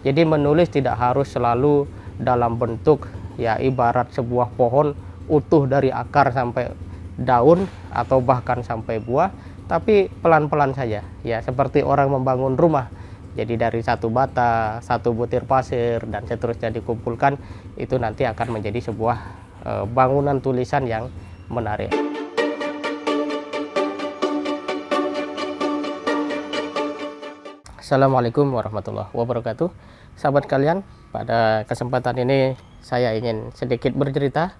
Jadi menulis tidak harus selalu dalam bentuk ya ibarat sebuah pohon utuh dari akar sampai daun atau bahkan sampai buah, tapi pelan-pelan saja ya, seperti orang membangun rumah. Jadi dari satu bata, satu butir pasir dan seterusnya dikumpulkan, itu nanti akan menjadi sebuah bangunan tulisan yang menarik. Assalamualaikum warahmatullahi wabarakatuh. Sahabat kalian, pada kesempatan ini saya ingin sedikit bercerita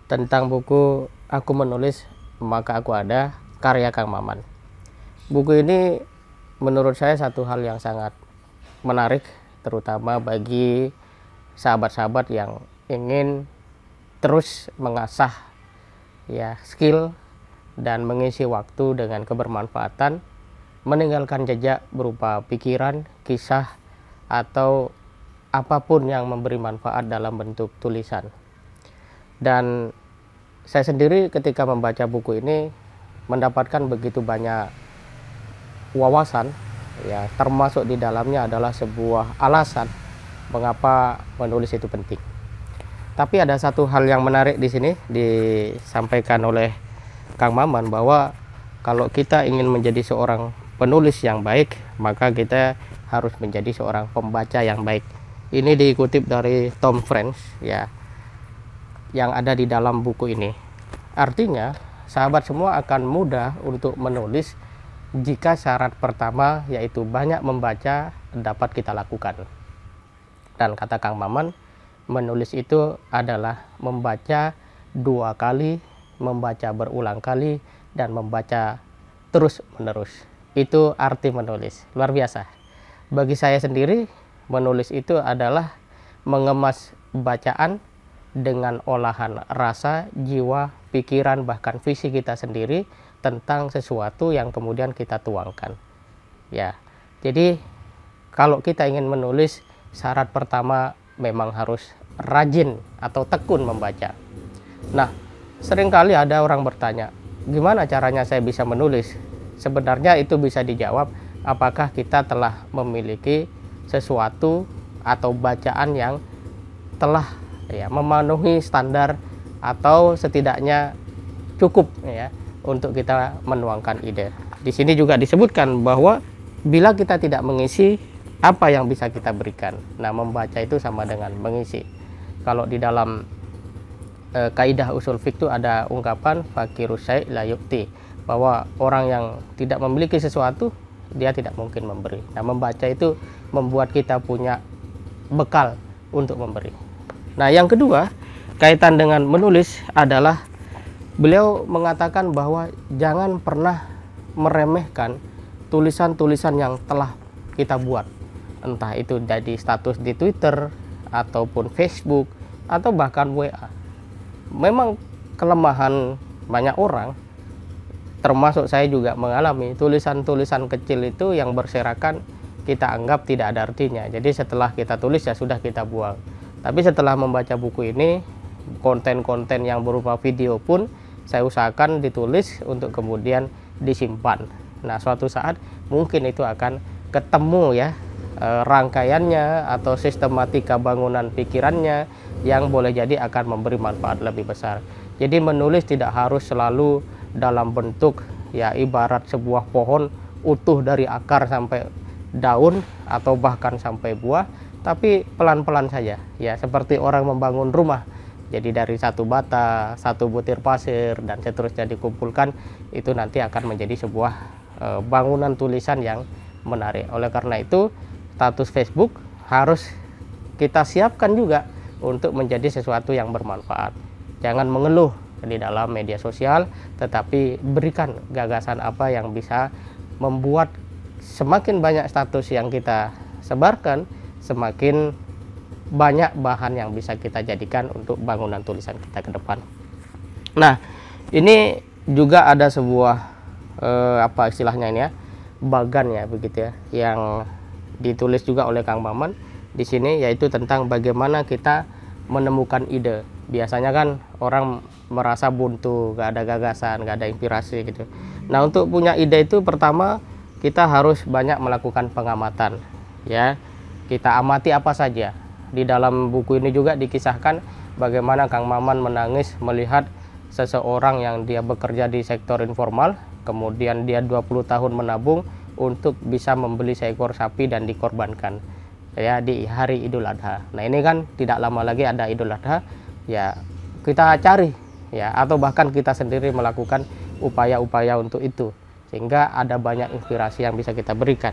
tentang buku Aku Menulis Maka Aku Ada, karya Kang Maman. Buku ini menurut saya satu hal yang sangat menarik, terutama bagi sahabat-sahabat yang ingin terus mengasah ya skill dan mengisi waktu dengan kebermanfaatan, meninggalkan jejak berupa pikiran, kisah, atau apapun yang memberi manfaat dalam bentuk tulisan. Dan saya sendiri ketika membaca buku ini mendapatkan begitu banyak wawasan ya, termasuk di dalamnya adalah sebuah alasan mengapa menulis itu penting. Tapi ada satu hal yang menarik di sini disampaikan oleh Kang Maman, bahwa kalau kita ingin menjadi seorang penulis yang baik, maka kita harus menjadi seorang pembaca yang baik. Ini dikutip dari Tom Friends ya, yang ada di dalam buku ini. Artinya sahabat semua akan mudah untuk menulis jika syarat pertama yaitu banyak membaca dapat kita lakukan. Dan kata Kang Maman, menulis itu adalah membaca 2 kali, membaca berulang kali, dan membaca terus menerus. Itu arti menulis. Luar biasa. Bagi saya sendiri, menulis itu adalah mengemas bacaan dengan olahan rasa, jiwa, pikiran, bahkan visi kita sendiri tentang sesuatu yang kemudian kita tuangkan. Ya, jadi kalau kita ingin menulis, syarat pertama memang harus rajin atau tekun membaca. Nah, seringkali ada orang bertanya, gimana caranya saya bisa menulis? Sebenarnya itu bisa dijawab, apakah kita telah memiliki sesuatu atau bacaan yang telah ya memenuhi standar atau setidaknya cukup ya untuk kita menuangkan ide. Di sini juga disebutkan bahwa bila kita tidak mengisi, apa yang bisa kita berikan? Nah, membaca itu sama dengan mengisi. Kalau di dalam kaidah usul fiqh itu ada ungkapan fakirus syai' la yu'ti, bahwa orang yang tidak memiliki sesuatu, dia tidak mungkin memberi. Nah, membaca itu membuat kita punya bekal untuk memberi. Nah, yang kedua, kaitan dengan menulis adalah beliau mengatakan bahwa jangan pernah meremehkan tulisan-tulisan yang telah kita buat. Entah itu jadi status di Twitter, ataupun Facebook, atau bahkan WA. Memang kelemahan banyak orang, termasuk saya juga mengalami, tulisan-tulisan kecil itu yang berserakan kita anggap tidak ada artinya. Jadi setelah kita tulis ya sudah kita buang. Tapi setelah membaca buku ini, konten-konten yang berupa video pun saya usahakan ditulis untuk kemudian disimpan. Nah, suatu saat mungkin itu akan ketemu ya rangkaiannya atau sistematika bangunan pikirannya yang boleh jadi akan memberi manfaat lebih besar. Jadi menulis tidak harus selalu dalam bentuk ya ibarat sebuah pohon utuh dari akar sampai daun atau bahkan sampai buah, tapi pelan-pelan saja ya, seperti orang membangun rumah. Jadi dari satu bata, satu butir pasir, dan seterusnya dikumpulkan, itu nanti akan menjadi sebuah bangunan tulisan yang menarik. Oleh karena itu, status Facebook harus kita siapkan juga untuk menjadi sesuatu yang bermanfaat. Jangan mengeluh di dalam media sosial, tetapi berikan gagasan apa yang bisa membuat semakin banyak status yang kita sebarkan, semakin banyak bahan yang bisa kita jadikan untuk bangunan tulisan kita ke depan. Nah, ini juga ada sebuah apa istilahnya ini ya, bagan ya begitu ya, yang ditulis juga oleh Kang Maman di sini, yaitu tentang bagaimana kita menemukan ide. Biasanya kan orang merasa buntu, gak ada gagasan, gak ada inspirasi gitu. Nah, untuk punya ide itu pertama kita harus banyak melakukan pengamatan ya. kita amati apa saja. Di dalam buku ini juga dikisahkan bagaimana Kang Maman menangis melihat seseorang yang dia bekerja di sektor informal, kemudian dia 20 tahun menabung untuk bisa membeli seekor sapi dan dikorbankan ya di hari Idul Adha. Nah, ini kan tidak lama lagi ada Idul Adha, ya kita cari ya, atau bahkan kita sendiri melakukan upaya-upaya untuk itu, sehingga ada banyak inspirasi yang bisa kita berikan.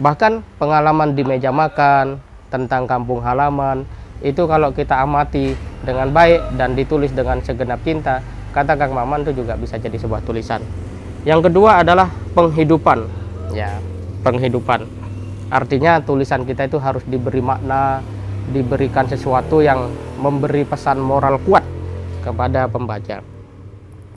Bahkan pengalaman di meja makan tentang kampung halaman itu kalau kita amati dengan baik dan ditulis dengan segenap cinta, kata Kang Maman itu juga bisa jadi sebuah tulisan. Yang kedua adalah penghidupan, ya penghidupan. Artinya tulisan kita itu harus diberi makna, diberikan sesuatu yang memberi pesan moral kuat kepada pembaca.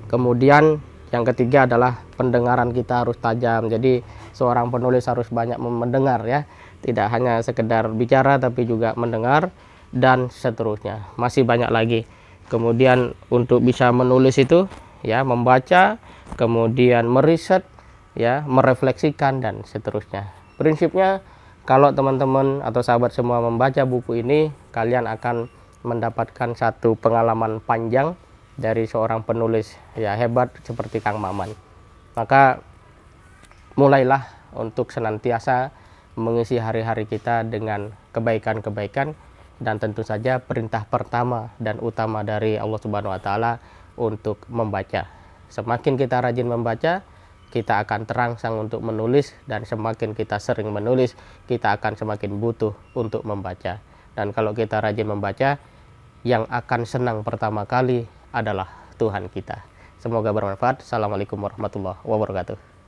Kemudian yang ketiga adalah pendengaran kita harus tajam. Jadi seorang penulis harus banyak mendengar ya, tidak hanya sekedar bicara tapi juga mendengar, dan seterusnya. Masih banyak lagi. Kemudian untuk bisa menulis itu ya membaca, kemudian meriset ya, merefleksikan dan seterusnya. Prinsipnya kalau teman-teman atau sahabat semua membaca buku ini, kalian akan mendapatkan satu pengalaman panjang dari seorang penulis ya hebat seperti Kang Maman. Maka mulailah untuk senantiasa mengisi hari-hari kita dengan kebaikan-kebaikan, dan tentu saja perintah pertama dan utama dari Allah Subhanahu wa taala untuk membaca. Semakin kita rajin membaca, kita akan terangsang untuk menulis, dan semakin kita sering menulis, kita akan semakin butuh untuk membaca. Dan kalau kita rajin membaca, yang akan senang pertama kali adalah Tuhan kita. Semoga bermanfaat. Assalamualaikum warahmatullahi wabarakatuh.